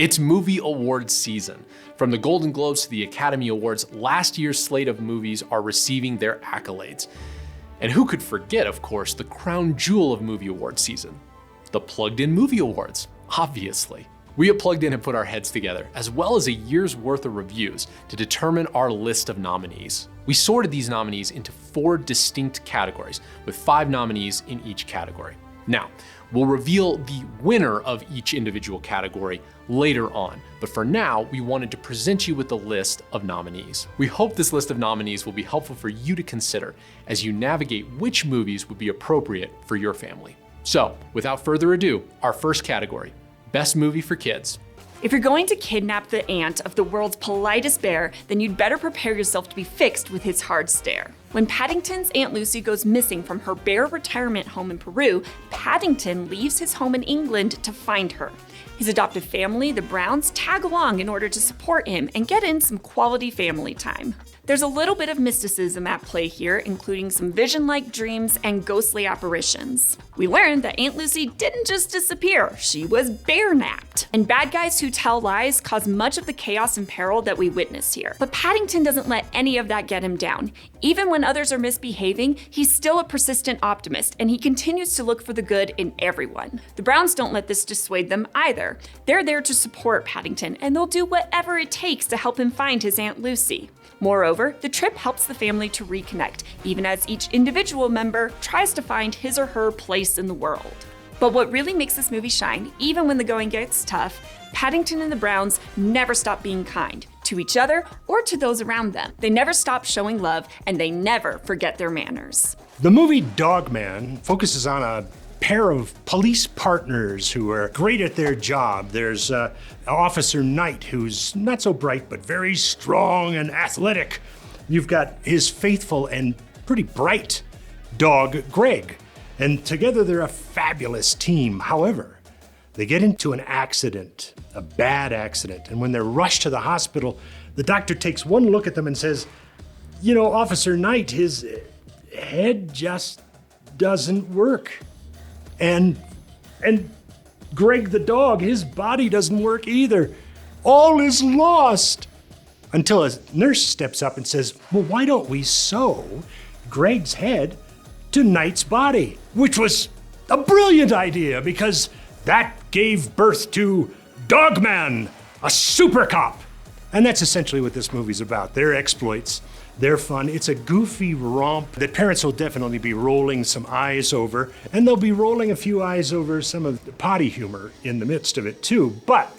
It's movie awards season. From the Golden Globes to the Academy Awards, last year's slate of movies are receiving their accolades. And who could forget, of course, the crown jewel of movie award season, the PluggedIn Movie Awards, obviously. We at PluggedIn have put our heads together, as well as a year's worth of reviews, to determine our list of nominees. We sorted these nominees into 4 distinct categories, with 5 nominees in each category. Now, we'll reveal the winner of each individual category later on, but for now, we wanted to present you with a list of nominees. We hope this list of nominees will be helpful for you to consider as you navigate which movies would be appropriate for your family. So, without further ado, our first category, Best Movie for Kids. If you're going to kidnap the aunt of the world's politest bear, then you'd better prepare yourself to be fixed with his hard stare. When Paddington's Aunt Lucy goes missing from her bear retirement home in Peru, Paddington leaves his home in England to find her. His adoptive family, the Browns, tag along in order to support him and get in some quality family time. There's a little bit of mysticism at play here, including some vision-like dreams and ghostly apparitions. We learned that Aunt Lucy didn't just disappear, she was bear-napped. And bad guys who tell lies cause much of the chaos and peril that we witness here. But Paddington doesn't let any of that get him down. Even when others are misbehaving, he's still a persistent optimist, and he continues to look for the good in everyone. The Browns don't let this dissuade them either. They're there to support Paddington, and they'll do whatever it takes to help him find his Aunt Lucy. Moreover, the trip helps the family to reconnect, even as each individual member tries to find his or her place in the world. But what really makes this movie shine, even when the going gets tough, Paddington and the Browns never stop being kind to each other or to those around them. They never stop showing love, and they never forget their manners. The movie Dog Man focuses on a pair of police partners who are great at their job. There's Officer Knight, who's not so bright, but very strong and athletic. You've got his faithful and pretty bright dog, Greg. And together they're a fabulous team. However, they get into an accident, a bad accident. And when they're rushed to the hospital, the doctor takes one look at them and says, "You know, Officer Knight, his head just doesn't work. And Greg the dog, his body doesn't work either. All is lost." Until a nurse steps up and says, "Well, why don't we sew Greg's head to Knight's body?" Which was a brilliant idea because that gave birth to Dogman, a super cop. And that's essentially what this movie's about. Their exploits, their fun. It's a goofy romp that parents will definitely be rolling some eyes over, and they'll be rolling a few eyes over some of the potty humor in the midst of it too. But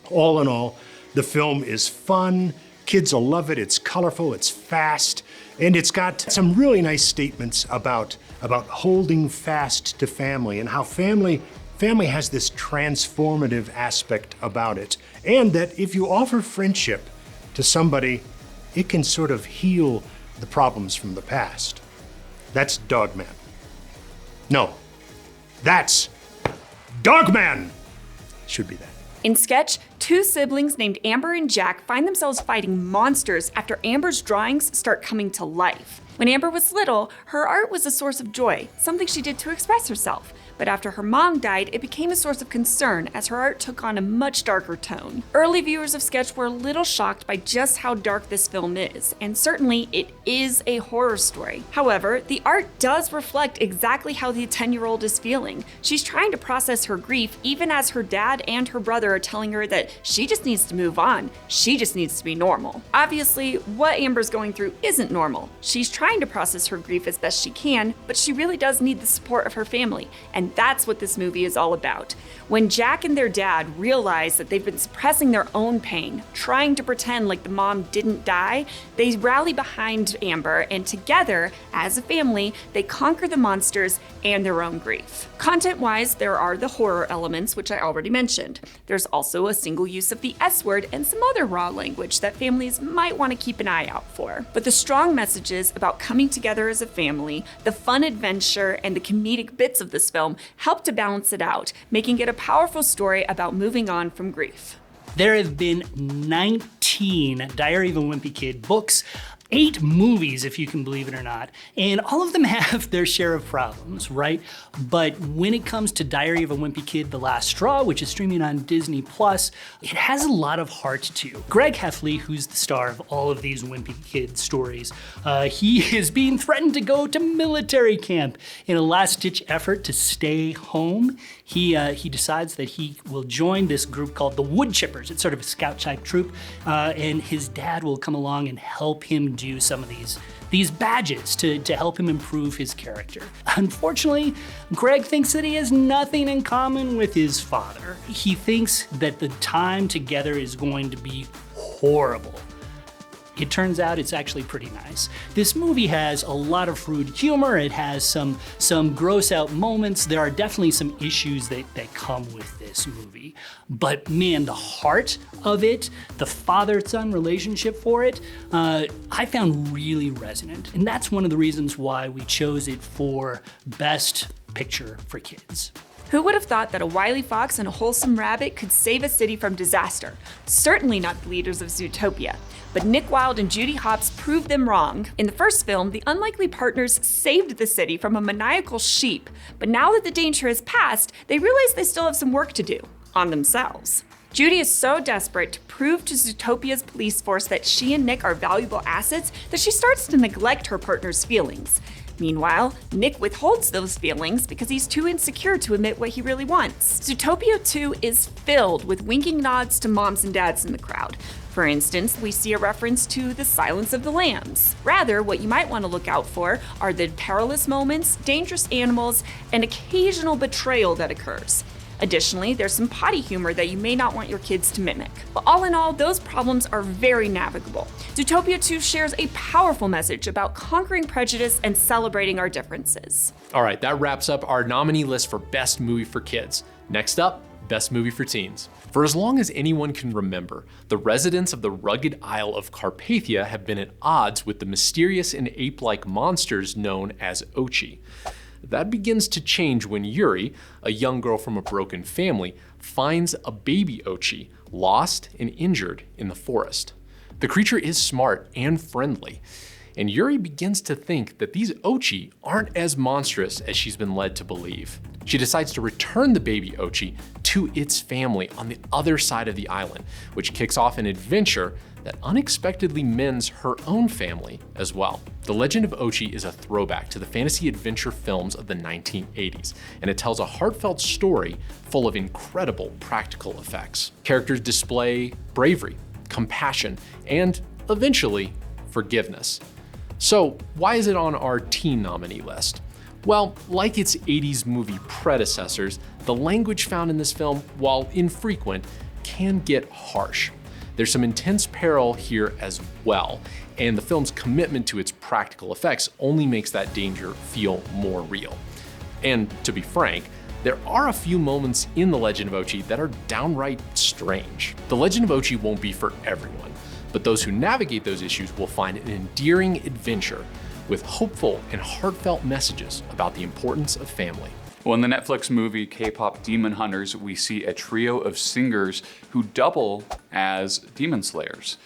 all in all, the film is fun. Kids will love it. It's colorful, it's fast, and it's got some really nice statements about holding fast to family and how family has this transformative aspect about it. And that if you offer friendship to somebody, it can sort of heal the problems from the past. That's Dogman. No, that's Dogman! Should be that. In Sketch, 2 siblings named Amber and Jack find themselves fighting monsters after Amber's drawings start coming to life. When Amber was little, her art was a source of joy, something she did to express herself. But after her mom died, it became a source of concern as her art took on a much darker tone. Early viewers of Sketch were a little shocked by just how dark this film is, and certainly it is a horror story. However, the art does reflect exactly how the 10-year-old is feeling. She's trying to process her grief even as her dad and her brother are telling her that she just needs to move on. She just needs to be normal. Obviously, what Amber's going through isn't normal. She's trying to process her grief as best she can, but she really does need the support of her family, and that's what this movie is all about. When Jack and their dad realize that they've been suppressing their own pain, trying to pretend like the mom didn't die, they rally behind Amber, and together, as a family, they conquer the monsters and their own grief. Content-wise, there are the horror elements, which I already mentioned. There's also a single use of the S word and some other raw language that families might want to keep an eye out for. But the strong messages about coming together as a family, the fun adventure, and the comedic bits of this film help to balance it out, making it a powerful story about moving on from grief. There have been 19 Diary of a Wimpy Kid books 8 movies, if you can believe it or not, and all of them have their share of problems, right? But when it comes to Diary of a Wimpy Kid: The Last Straw, which is streaming on Disney+, it has a lot of heart too. Greg Heffley, who's the star of all of these Wimpy Kid stories, he is being threatened to go to military camp. In a last-ditch effort to stay home, he decides that he will join this group called the Wood Chippers. It's sort of a scout-type troop, and his dad will come along and help him do some of these badges to help him improve his character. Unfortunately, Greg thinks that he has nothing in common with his father. He thinks that the time together is going to be horrible. It turns out it's actually pretty nice. This movie has a lot of rude humor. It has some gross out moments. There are definitely some issues that come with this movie. But man, the heart of it, the father-son relationship for it, I found really resonant. And that's one of the reasons why we chose it for Best Picture for Kids. Who would have thought that a wily fox and a wholesome rabbit could save a city from disaster? Certainly not the leaders of Zootopia. But Nick Wilde and Judy Hopps proved them wrong. In the first film, the unlikely partners saved the city from a maniacal sheep. But now that the danger has passed, they realize they still have some work to do on themselves. Judy is so desperate to prove to Zootopia's police force that she and Nick are valuable assets that she starts to neglect her partner's feelings. Meanwhile, Nick withholds those feelings because he's too insecure to admit what he really wants. Zootopia 2 is filled with winking nods to moms and dads in the crowd. For instance, we see a reference to The Silence of the Lambs. Rather, what you might want to look out for are the perilous moments, dangerous animals, and occasional betrayal that occurs. Additionally, there's some potty humor that you may not want your kids to mimic. But all in all, those problems are very navigable. Zootopia 2 shares a powerful message about conquering prejudice and celebrating our differences. All right, that wraps up our nominee list for Best Movie for Kids. Next up, Best Movie for Teens. For as long as anyone can remember, the residents of the rugged Isle of Carpathia have been at odds with the mysterious and ape-like monsters known as Ochi. That begins to change when Yuri, a young girl from a broken family, finds a baby Ochi lost and injured in the forest. The creature is smart and friendly, and Yuri begins to think that these Ochi aren't as monstrous as she's been led to believe. She decides to return the baby Ochi to its family on the other side of the island, which kicks off an adventure that unexpectedly mends her own family as well. The Legend of Ochi is a throwback to the fantasy adventure films of the 1980s, and it tells a heartfelt story full of incredible practical effects. Characters display bravery, compassion, and eventually, forgiveness. So why is it on our teen nominee list? Well, like its 80s movie predecessors, the language found in this film, while infrequent, can get harsh. There's some intense peril here as well, and the film's commitment to its practical effects only makes that danger feel more real. And to be frank, there are a few moments in The Legend of Ochi that are downright strange. The Legend of Ochi won't be for everyone, but those who navigate those issues will find an endearing adventure with hopeful and heartfelt messages about the importance of family. Well, in the Netflix movie K-pop Demon Hunters, we see a trio of singers who double as demon slayers.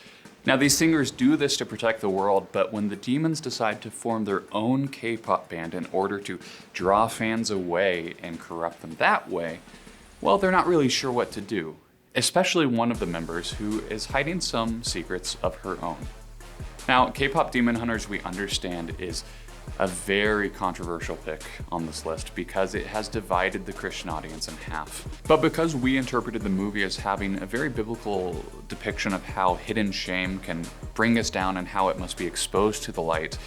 Now, these singers do this to protect the world, but when the demons decide to form their own K-pop band in order to draw fans away and corrupt them that way, well, they're not really sure what to do, especially one of the members who is hiding some secrets of her own. Now, K-pop Demon Hunters, we understand, is a very controversial pick on this list because it has divided the Christian audience in half. But because we interpreted the movie as having a very biblical depiction of how hidden shame can bring us down and how it must be exposed to the light,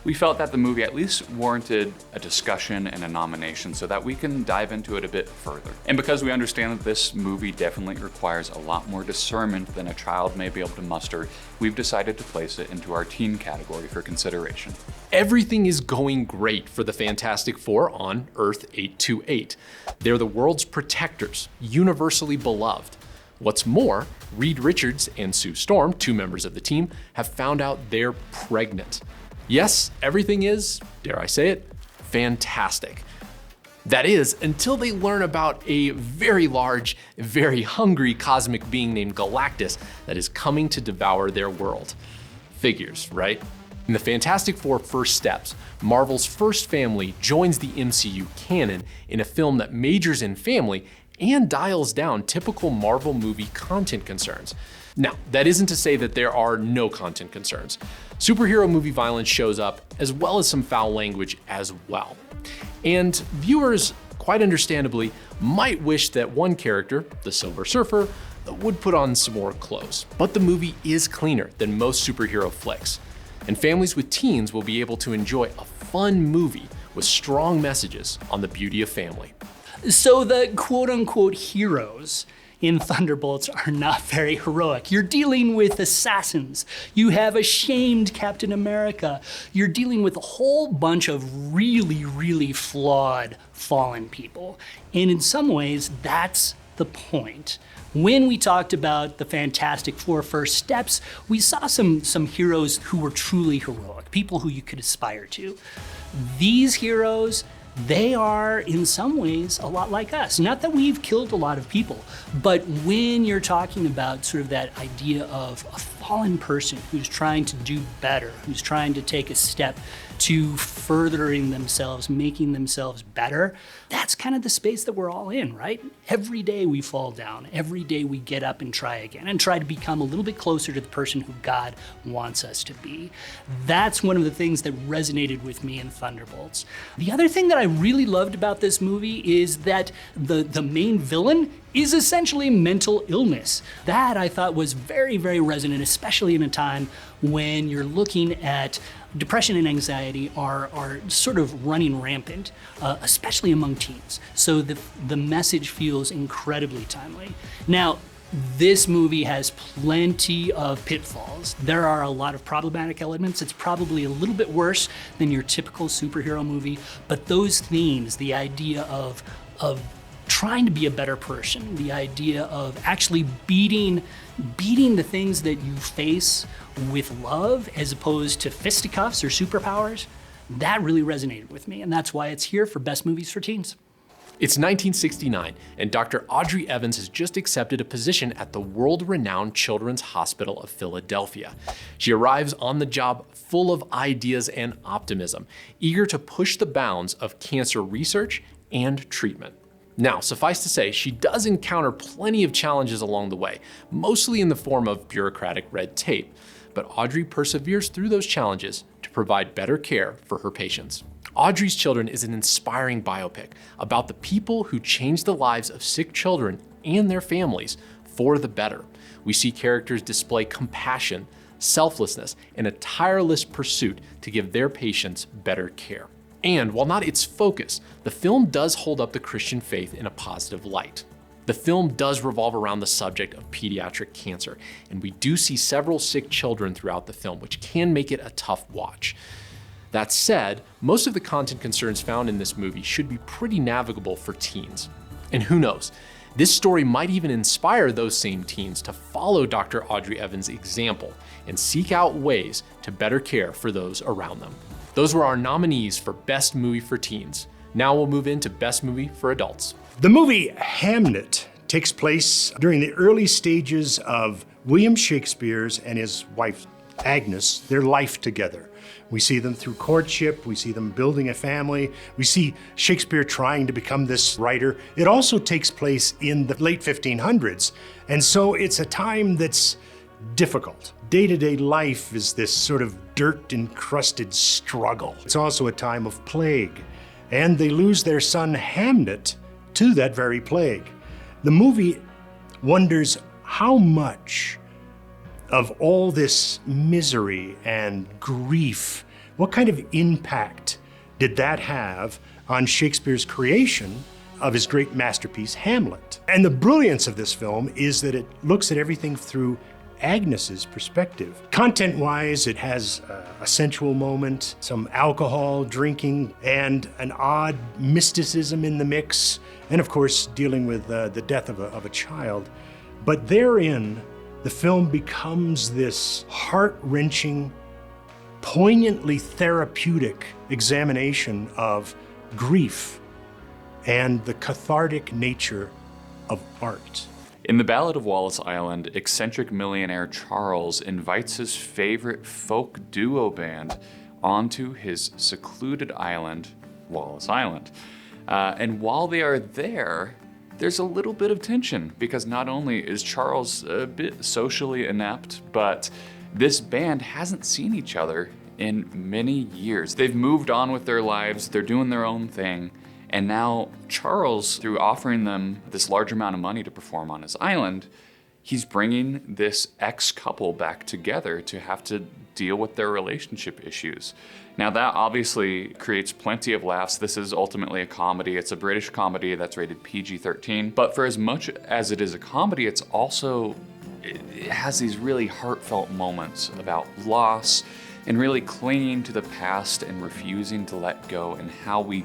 we felt that the movie at least warranted a discussion and a nomination so that we can dive into it a bit further. And because we understand that this movie definitely requires a lot more discernment than a child may be able to muster, we've decided to place it into our teen category for consideration. Everything is going great for the Fantastic Four on Earth 828. They're the world's protectors, universally beloved. What's more, Reed Richards and Sue Storm, 2 members of the team, have found out they're pregnant. Yes, everything is, dare I say it, fantastic. That is, until they learn about a very large, very hungry cosmic being named Galactus that is coming to devour their world. Figures, right? In the Fantastic Four First Steps, Marvel's first family joins the MCU canon in a film that majors in family and dials down typical Marvel movie content concerns. Now, that isn't to say that there are no content concerns. Superhero movie violence shows up, as well as some foul language as well. And viewers, quite understandably, might wish that one character, the Silver Surfer, would put on some more clothes. But the movie is cleaner than most superhero flicks, and families with teens will be able to enjoy a fun movie with strong messages on the beauty of family. So the quote-unquote heroes in Thunderbolts are not very heroic. You're dealing with assassins. You have a shamed Captain America. You're dealing with a whole bunch of really, really flawed fallen people. And in some ways, that's the point. When we talked about the Fantastic Four First Steps, we saw some heroes who were truly heroic, people who you could aspire to. These heroes, they are in some ways a lot like us. Not that we've killed a lot of people, but when you're talking about sort of that idea of a fallen person who's trying to do better, who's trying to take a step to furthering themselves, making themselves better, that's kind of the space that we're all in, right? Every day we fall down, every day we get up and try again and try to become a little bit closer to the person who God wants us to be. That's one of the things that resonated with me in Thunderbolts. The other thing that I really loved about this movie is that the main villain is essentially mental illness. That I thought was very, very resonant, especially in a time when you're looking at depression and anxiety are sort of running rampant, especially among teens. So the message feels incredibly timely. Now, this movie has plenty of pitfalls. There are a lot of problematic elements. It's probably a little bit worse than your typical superhero movie, but those themes, the idea of trying to be a better person, the idea of actually beating the things that you face with love as opposed to fisticuffs or superpowers, that really resonated with me, and that's why it's here for Best Movies for Teens. It's 1969, and Dr. Audrey Evans has just accepted a position at the world-renowned Children's Hospital of Philadelphia. She arrives on the job full of ideas and optimism, eager to push the bounds of cancer research and treatment. Now, suffice to say, she does encounter plenty of challenges along the way, mostly in the form of bureaucratic red tape, but Audrey perseveres through those challenges to provide better care for her patients. Audrey's Children is an inspiring biopic about the people who change the lives of sick children and their families for the better. We see characters display compassion, selflessness, and a tireless pursuit to give their patients better care. And while not its focus, the film does hold up the Christian faith in a positive light. The film does revolve around the subject of pediatric cancer, and we do see several sick children throughout the film, which can make it a tough watch. That said, most of the content concerns found in this movie should be pretty navigable for teens. And who knows, this story might even inspire those same teens to follow Dr. Audrey Evans' example and seek out ways to better care for those around them. Those were our nominees for Best Movie for Teens. Now we'll move into Best Movie for Adults. The movie Hamnet takes place during the early stages of William Shakespeare's and his wife Agnes, their life together. We see them through courtship, we see them building a family, we see Shakespeare trying to become this writer. It also takes place in the late 1500s, and so it's a time that's difficult. Day-to-day life is this sort of dirt-encrusted struggle. It's also a time of plague, and they lose their son Hamnet to that very plague. The movie wonders how much of all this misery and grief, what kind of impact did that have on Shakespeare's creation of his great masterpiece, Hamlet? And the brilliance of this film is that it looks at everything through Agnes's perspective. Content-wise, it has a sensual moment, some alcohol, drinking, and an odd mysticism in the mix, and of course, dealing with the death of a child. But therein, the film becomes this heart-wrenching, poignantly therapeutic examination of grief and the cathartic nature of art. In The Ballad of Wallace Island, eccentric millionaire Charles invites his favorite folk duo band onto his secluded island, Wallace Island. And while they are there, there's a little bit of tension because not only is Charles a bit socially inept, but this band hasn't seen each other in many years. They've moved on with their lives, they're doing their own thing, and now Charles, through offering them this large amount of money to perform on his island, he's bringing this ex-couple back together to have to deal with their relationship issues. Now that obviously creates plenty of laughs. This is ultimately a comedy. It's a British comedy that's rated PG-13. But for as much as it is a comedy, it has these really heartfelt moments about loss and really clinging to the past and refusing to let go, and how we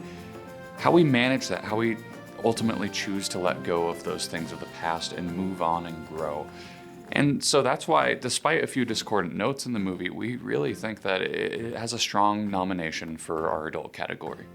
manage that, how we ultimately choose to let go of those things of the past and move on and grow. And so that's why, despite a few discordant notes in the movie, we really think that it has a strong nomination for our adult category.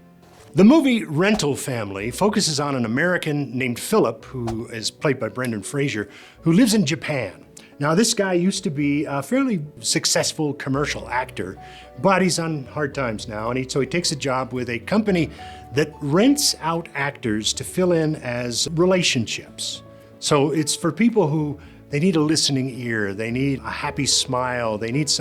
The movie Rental Family focuses on an American named Philip, who is played by Brendan Fraser, who lives in Japan. Now, this guy used to be a fairly successful commercial actor, but he's on hard times now, and so he takes a job with a company that rents out actors to fill in as relationships. So it's for people who they need a listening ear, they need a happy smile, they need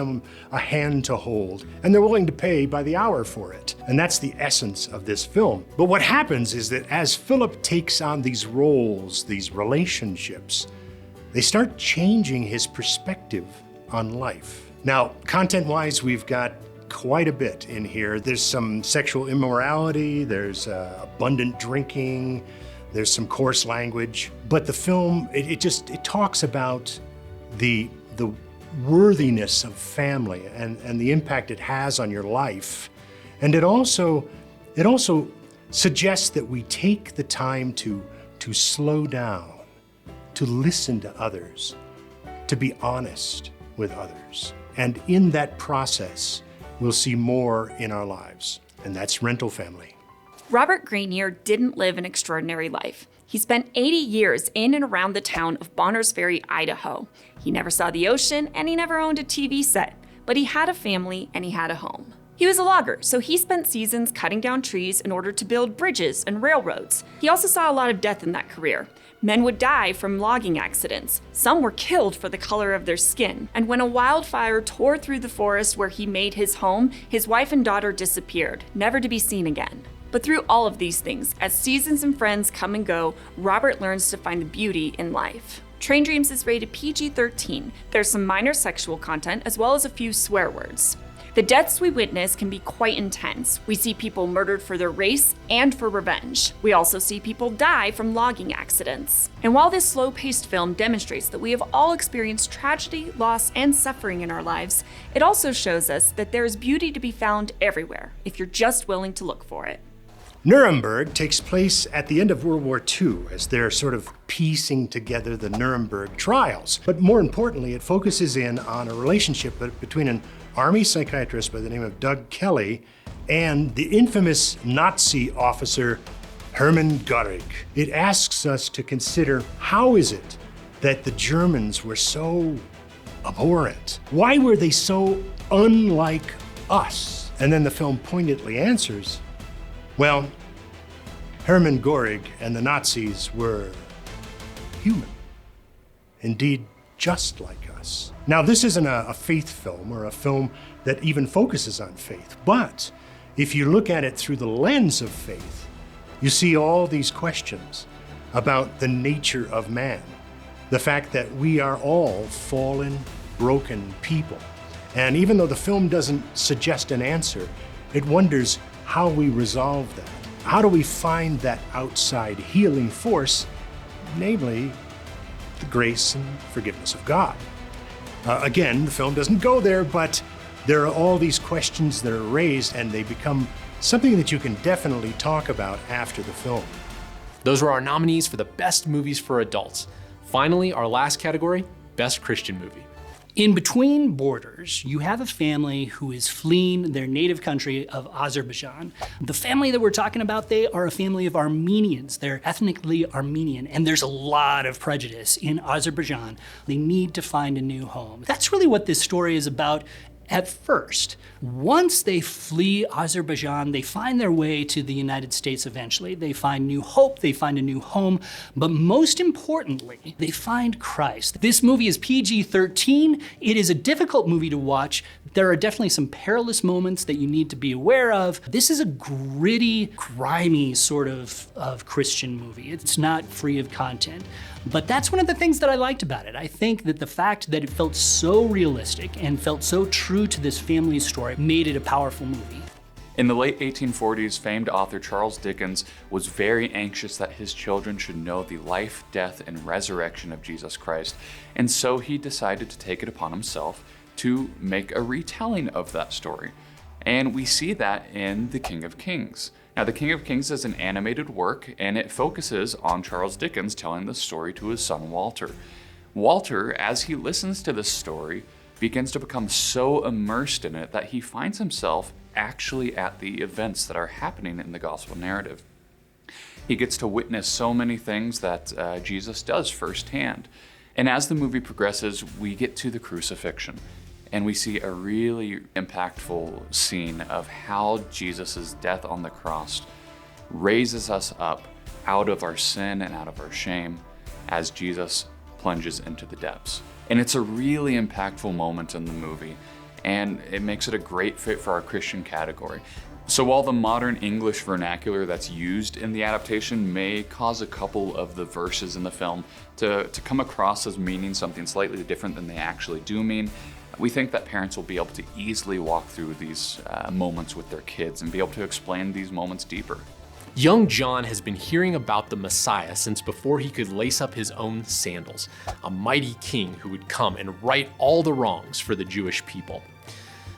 a hand to hold, and they're willing to pay by the hour for it. And that's the essence of this film. But what happens is that as Philip takes on these roles, these relationships, they start changing his perspective on life. Now, content-wise, we've got quite a bit in here. There's some sexual immorality, there's abundant drinking, there's some coarse language, but the film, it talks about the worthiness of family and the impact it has on your life. And it also suggests that we take the time to slow down, to listen to others, to be honest with others. And in that process, we'll see more in our lives. And that's Rental Family. Robert Grenier didn't live an extraordinary life. He spent 80 years in and around the town of Bonners Ferry, Idaho. He never saw the ocean, and he never owned a TV set, but he had a family and he had a home. He was a logger, so he spent seasons cutting down trees in order to build bridges and railroads. He also saw a lot of death in that career. Men would die from logging accidents. Some were killed for the color of their skin. And when a wildfire tore through the forest where he made his home, his wife and daughter disappeared, never to be seen again. But through all of these things, as seasons and friends come and go, Robert learns to find the beauty in life. Train Dreams is rated PG-13. There's some minor sexual content as well as a few swear words. The deaths we witness can be quite intense. We see people murdered for their race and for revenge. We also see people die from logging accidents. And while this slow-paced film demonstrates that we have all experienced tragedy, loss, and suffering in our lives, it also shows us that there is beauty to be found everywhere, if you're just willing to look for it. Nuremberg takes place at the end of World War II as they're sort of piecing together the Nuremberg trials. But more importantly, it focuses in on a relationship between an Army psychiatrist by the name of Doug Kelly and the infamous Nazi officer Hermann Göring. It asks us to consider, how is it that the Germans were so abhorrent? Why were they so unlike us? And then the film poignantly answers, well, Hermann Göring and the Nazis were human. Indeed, just like us. Now, this isn't a faith film or a film that even focuses on faith, but if you look at it through the lens of faith, you see all these questions about the nature of man, the fact that we are all fallen, broken people. And even though the film doesn't suggest an answer, it wonders how we resolve that. How do we find that outside healing force, namely the grace and forgiveness of God? Again, the film doesn't go there, but there are all these questions that are raised, and they become something that you can definitely talk about after the film. Those were our nominees for the best movies for adults. Finally, our last category, Best Christian Movie. In between borders, you have a family who is fleeing their native country of Azerbaijan. The family that we're talking about, they are a family of Armenians. They're ethnically Armenian, and there's a lot of prejudice in Azerbaijan. They need to find a new home. That's really what this story is about at first. Once they flee Azerbaijan, they find their way to the United States eventually. They find new hope, they find a new home, but most importantly, they find Christ. This movie is PG-13. It is a difficult movie to watch. There are definitely some perilous moments that you need to be aware of. This is a gritty, grimy sort of Christian movie. It's not free of content. But that's one of the things that I liked about it. I think that the fact that it felt so realistic and felt so true to this family's story made it a powerful movie. In the late 1840s, famed author Charles Dickens was very anxious that his children should know the life, death, and resurrection of Jesus Christ, and so he decided to take it upon himself to make a retelling of that story. And we see that in The King of Kings. Now, The King of Kings is an animated work, and it focuses on Charles Dickens telling the story to his son Walter. Walter, as he listens to this story, begins to become so immersed in it that he finds himself actually at the events that are happening in the gospel narrative. He gets to witness so many things that Jesus does firsthand. And as the movie progresses, we get to the crucifixion. And we see a really impactful scene of how Jesus' death on the cross raises us up out of our sin and out of our shame as Jesus plunges into the depths. And it's a really impactful moment in the movie, and it makes it a great fit for our Christian category. So while the modern English vernacular that's used in the adaptation may cause a couple of the verses in the film to come across as meaning something slightly different than they actually do mean, we think that parents will be able to easily walk through these moments with their kids and be able to explain these moments deeper. Young John has been hearing about the Messiah since before he could lace up his own sandals, a mighty king who would come and right all the wrongs for the Jewish people.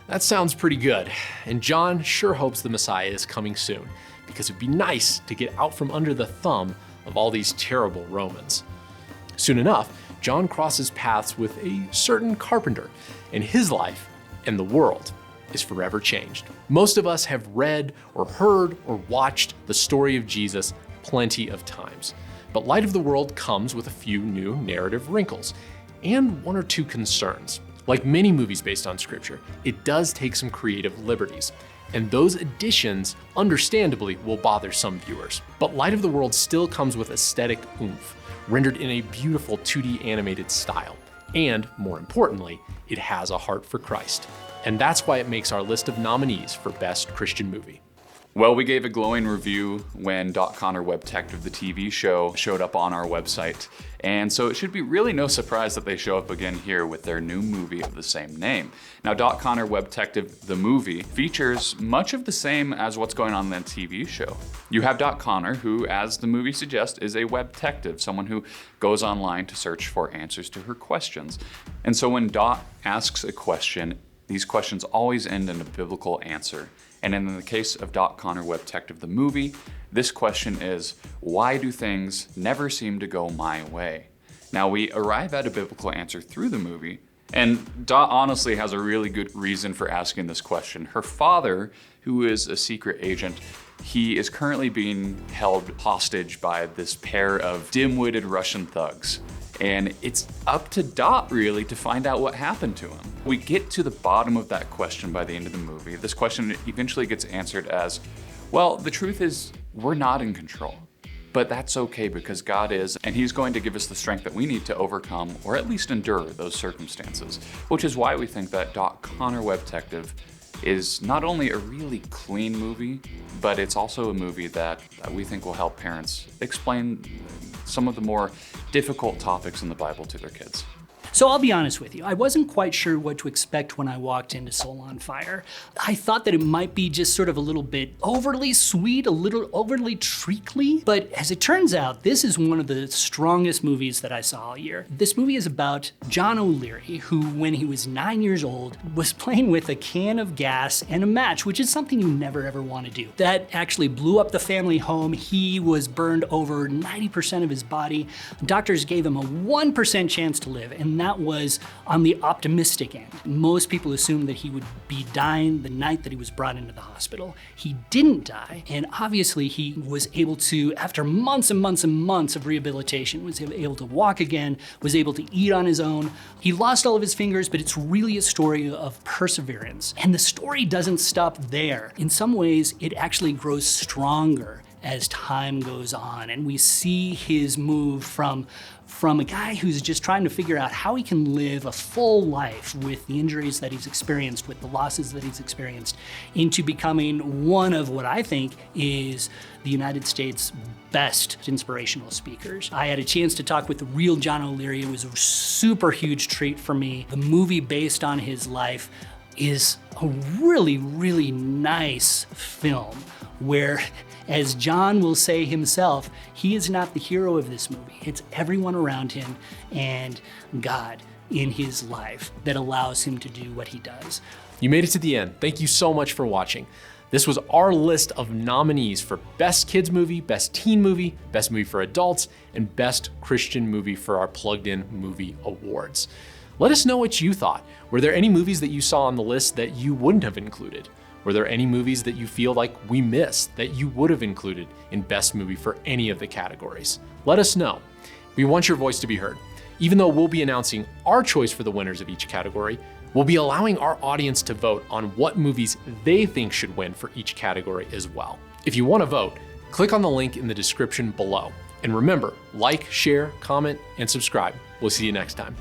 That sounds pretty good, and John sure hopes the Messiah is coming soon, because it'd be nice to get out from under the thumb of all these terrible Romans. Soon enough, John crosses paths with a certain carpenter, and his life and the world is forever changed. Most of us have read or heard or watched the story of Jesus plenty of times, but Light of the World comes with a few new narrative wrinkles and one or two concerns. Like many movies based on scripture, it does take some creative liberties, and those additions, understandably, will bother some viewers. But Light of the World still comes with aesthetic oomph, rendered in a beautiful 2D animated style. And, more importantly, it has a heart for Christ. And that's why it makes our list of nominees for Best Christian Movie. Well, we gave a glowing review when Connor, Web Detective, the TV show, showed up on our website. And so it should be really no surprise that they show up again here with their new movie of the same name. Now, Connor, Web Detective, the movie, features much of the same as what's going on in the TV show. You have Connor, who, as the movie suggests, is a web detective, someone who goes online to search for answers to her questions. And so when asks a question, these questions always end in a biblical answer. And in the case of Connor, Web Detective, the movie, this question is, why do things never seem to go my way? Now, we arrive at a biblical answer through the movie, and Dot honestly has a really good reason for asking this question. Her father, who is a secret agent, he is currently being held hostage by this pair of dim-witted Russian thugs. And it's up to Dot, really, to find out what happened to him. We get to the bottom of that question by the end of the movie. This question eventually gets answered as, well, the truth is, we're not in control. But that's okay because God is, and He's going to give us the strength that we need to overcome, or at least endure, those circumstances. Which is why we think that Connor, Web Detective is not only a really clean movie, but it's also a movie that we think will help parents explain some of the more difficult topics in the Bible to their kids. So I'll be honest with you, I wasn't quite sure what to expect when I walked into Soul on Fire. I thought that it might be just sort of a little bit overly sweet, a little overly treacly, but as it turns out, this is one of the strongest movies that I saw all year. This movie is about John O'Leary, who when he was 9 years old, was playing with a can of gas and a match, which is something you never ever want to do. That actually blew up the family home. He was burned over 90% of his body. Doctors gave him a 1% chance to live, and that was on the optimistic end. Most people assumed that he would be dying the night that he was brought into the hospital. He didn't die, and obviously he was able to, after months and months and months of rehabilitation, was able to walk again, was able to eat on his own. He lost all of his fingers, but it's really a story of perseverance. And the story doesn't stop there. In some ways, it actually grows stronger as time goes on, and we see his move from a guy who's just trying to figure out how he can live a full life with the injuries that he's experienced, with the losses that he's experienced, into becoming one of what I think is the United States' best inspirational speakers. I had a chance to talk with the real John O'Leary. It was a super huge treat for me. The movie based on his life is a really, really nice film where, as John will say himself, he is not the hero of this movie. It's everyone around him and God in his life that allows him to do what he does. You made it to the end. Thank you so much for watching. This was our list of nominees for Best Kids Movie, Best Teen Movie, Best Movie for Adults, and Best Christian Movie for our Plugged In Movie Awards. Let us know what you thought. Were there any movies that you saw on the list that you wouldn't have included? Were there any movies that you feel like we missed that you would have included in Best Movie for any of the categories? Let us know. We want your voice to be heard. Even though we'll be announcing our choice for the winners of each category, we'll be allowing our audience to vote on what movies they think should win for each category as well. If you want to vote, click on the link in the description below. And remember, like, share, comment, and subscribe. We'll see you next time.